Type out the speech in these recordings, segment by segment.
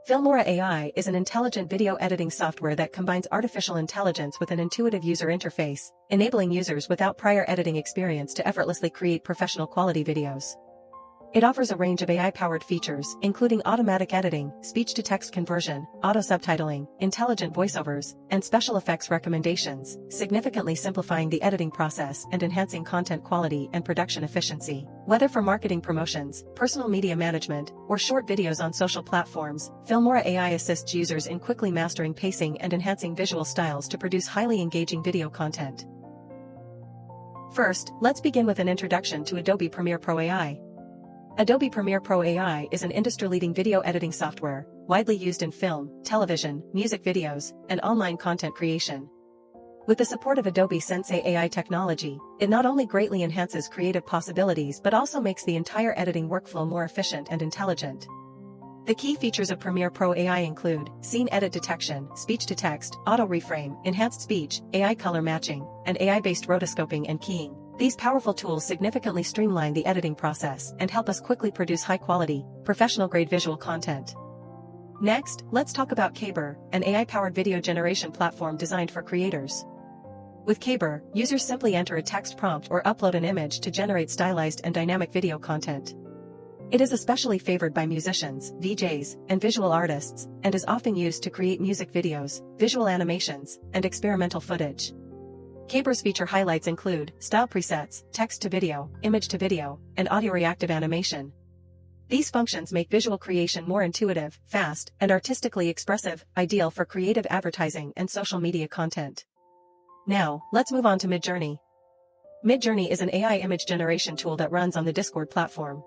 Filmora AI is an intelligent video editing software that combines artificial intelligence with an intuitive user interface, enabling users without prior editing experience to effortlessly create professional quality videos. It offers a range of AI-powered features, including automatic editing, speech-to-text conversion, auto-subtitling, intelligent voiceovers, and special effects recommendations, significantly simplifying the editing process and enhancing content quality and production efficiency. Whether for marketing promotions, personal media management, or short videos on social platforms, Filmora AI assists users in quickly mastering pacing and enhancing visual styles to produce highly engaging video content. First, let's begin with an introduction to Adobe Premiere Pro AI. Adobe Premiere Pro AI is an industry-leading video editing software, widely used in film, television, music videos, and online content creation. With the support of Adobe Sensei AI technology, it not only greatly enhances creative possibilities but also makes the entire editing workflow more efficient and intelligent. The key features of Premiere Pro AI include scene edit detection, speech-to-text, auto-reframe, enhanced speech, AI color matching, and AI-based rotoscoping and keying. These powerful tools significantly streamline the editing process and help us quickly produce high-quality, professional-grade visual content. Next, let's talk about Caber, an AI-powered video generation platform designed for creators. With Caber, users simply enter a text prompt or upload an image to generate stylized and dynamic video content. It is especially favored by musicians, VJs, and visual artists, and is often used to create music videos, visual animations, and experimental footage. Caber's feature highlights include style presets, text-to-video, image-to-video, and audio-reactive animation. These functions make visual creation more intuitive, fast, and artistically expressive, ideal for creative advertising and social media content. Now, let's move on to Midjourney. Midjourney is an AI image generation tool that runs on the Discord platform.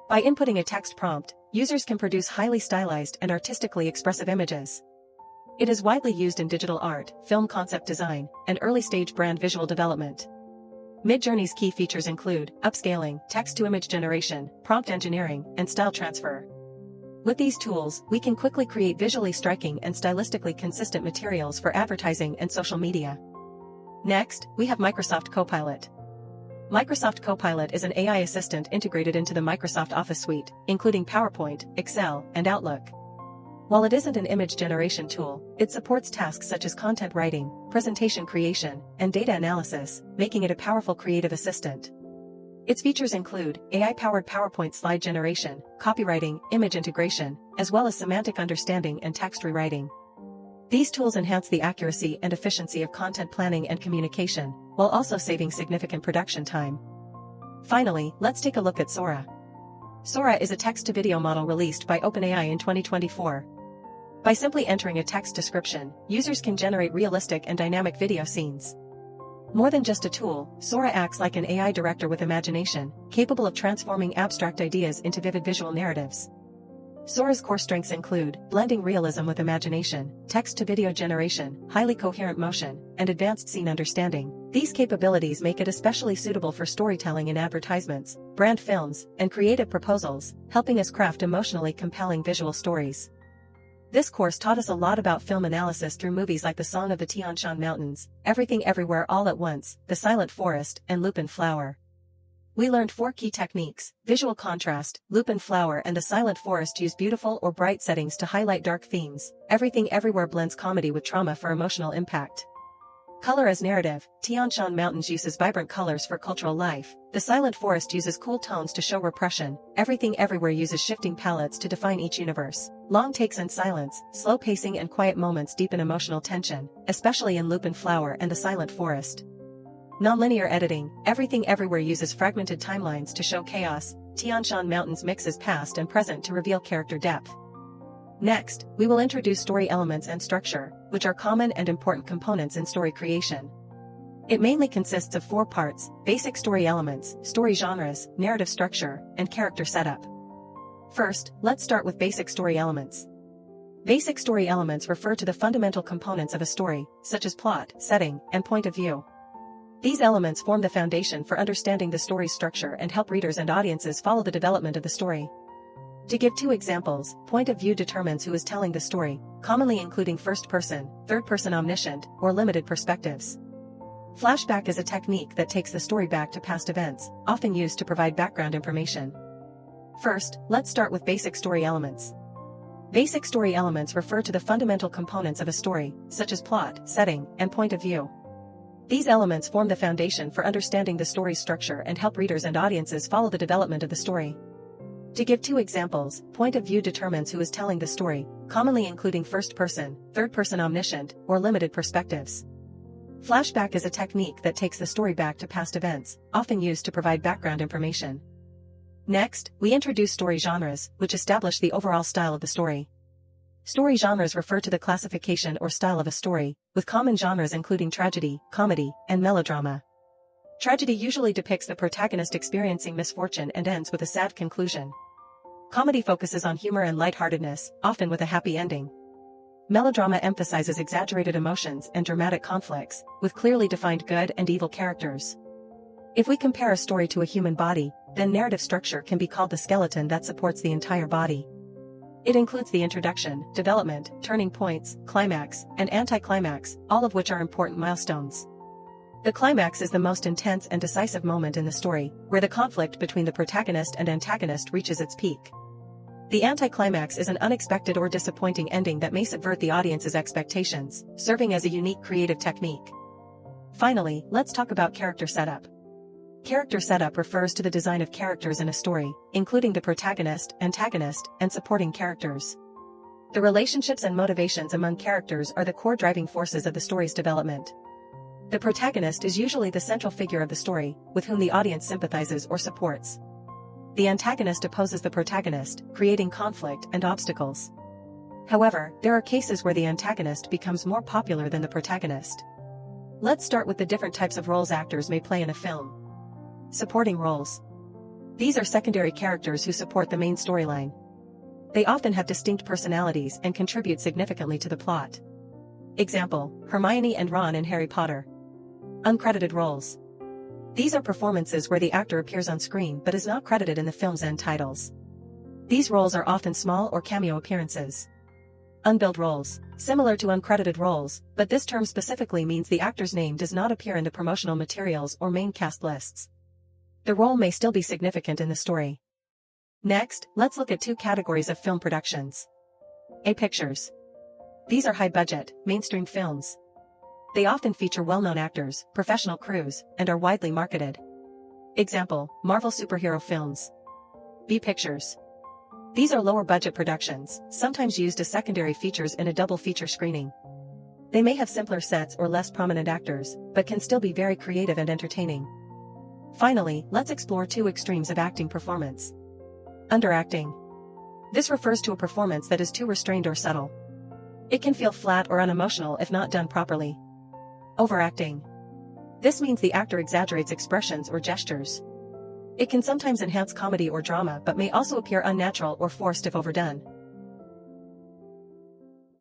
By inputting a text prompt, users can produce highly stylized and artistically expressive images. It is widely used in digital art, film concept design, and early-stage brand visual development. Midjourney's key features include upscaling, text-to-image generation, prompt engineering, and style transfer. With these tools, we can quickly create visually striking and stylistically consistent materials for advertising and social media. Next, we have Microsoft Copilot. Microsoft Copilot is an AI assistant integrated into the Microsoft Office suite, including PowerPoint, Excel, and Outlook. While it isn't an image generation tool, it supports tasks such as content writing, presentation creation, and data analysis, making it a powerful creative assistant. Its features include AI-powered PowerPoint slide generation, copywriting, image integration, as well as semantic understanding and text rewriting. These tools enhance the accuracy and efficiency of content planning and communication, while also saving significant production time. Finally, let's take a look at Sora. Sora is a text-to-video model released by OpenAI in 2024. By simply entering a text description, users can generate realistic and dynamic video scenes. More than just a tool, Sora acts like an AI director with imagination, capable of transforming abstract ideas into vivid visual narratives. Sora's core strengths include blending realism with imagination, text-to-video generation, highly coherent motion, and advanced scene understanding. These capabilities make it especially suitable for storytelling in advertisements, brand films, and creative proposals, helping us craft emotionally compelling visual stories. This course taught us a lot about film analysis through movies like The Song of the Tian Shan Mountains, Everything Everywhere All at Once, The Silent Forest, and Lupin Flower. We learned 4 key techniques: visual contrast, Lupin Flower and The Silent Forest use beautiful or bright settings to highlight dark themes, Everything Everywhere blends comedy with trauma for emotional impact. Color as narrative, Tian Shan Mountains uses vibrant colors for cultural life, The Silent Forest uses cool tones to show repression, Everything Everywhere uses shifting palettes to define each universe. Long takes and silence, slow pacing and quiet moments deepen emotional tension, especially in Lupin Flower and The Silent Forest. Nonlinear editing, Everything Everywhere uses fragmented timelines to show chaos, Tian Shan Mountains mixes past and present to reveal character depth. Next, we will introduce story elements and structure, which are common and important components in story creation. It mainly consists of 4 parts: basic story elements, story genres, narrative structure, and character setup. First, let's start with basic story elements. Basic story elements refer to the fundamental components of a story, such as plot, setting, and point of view. These elements form the foundation for understanding the story's structure and help readers and audiences follow the development of the story. To give 2 examples, point of view determines who is telling the story, commonly including first person, third person omniscient, or limited perspectives. Flashback is a technique that takes the story back to past events, often used to provide background information. First, let's start with basic story elements. Basic story elements refer to the fundamental components of a story, such as plot, setting, and point of view. These elements form the foundation for understanding the story's structure and help readers and audiences follow the development of the story. To give two examples, point of view determines who is telling the story, commonly including first person, third person omniscient, or limited perspectives. Flashback is a technique that takes the story back to past events, often used to provide background information. Next, we introduce story genres, which establish the overall style of the story. Story genres refer to the classification or style of a story, with common genres including tragedy, comedy, and melodrama. Tragedy usually depicts the protagonist experiencing misfortune and ends with a sad conclusion. Comedy focuses on humor and lightheartedness, often with a happy ending. Melodrama emphasizes exaggerated emotions and dramatic conflicts, with clearly defined good and evil characters. If we compare a story to a human body, then narrative structure can be called the skeleton that supports the entire body. It includes the introduction, development, turning points, climax, and anticlimax, all of which are important milestones. The climax is the most intense and decisive moment in the story, where the conflict between the protagonist and antagonist reaches its peak. The anticlimax is an unexpected or disappointing ending that may subvert the audience's expectations, serving as a unique creative technique. Finally, let's talk about character setup. Character setup refers to the design of characters in a story, including the protagonist, antagonist, and supporting characters. The relationships and motivations among characters are the core driving forces of the story's development. The protagonist is usually the central figure of the story, with whom the audience sympathizes or supports. The antagonist opposes the protagonist, creating conflict and obstacles. However, there are cases where the antagonist becomes more popular than the protagonist. Let's start with the different types of roles actors may play in a film. Supporting roles. These are secondary characters who support the main storyline. They often have distinct personalities and contribute significantly to the plot. Example, Hermione and Ron in Harry Potter. Uncredited roles. These are performances where the actor appears on screen but is not credited in the film's end titles. These roles are often small or cameo appearances. Unbilled roles. Similar to uncredited roles, but this term specifically means the actor's name does not appear in the promotional materials or main cast lists. The role may still be significant in the story. Next, let's look at two categories of film productions. A pictures. These are high-budget, mainstream films. They often feature well-known actors, professional crews, and are widely marketed. Example, Marvel superhero films. B pictures. These are lower-budget productions, sometimes used as secondary features in a double feature screening. They may have simpler sets or less prominent actors, but can still be very creative and entertaining. Finally, let's explore two extremes of acting performance. Underacting. This refers to a performance that is too restrained or subtle. It can feel flat or unemotional if not done properly. Overacting. This means the actor exaggerates expressions or gestures. It can sometimes enhance comedy or drama but may also appear unnatural or forced if overdone.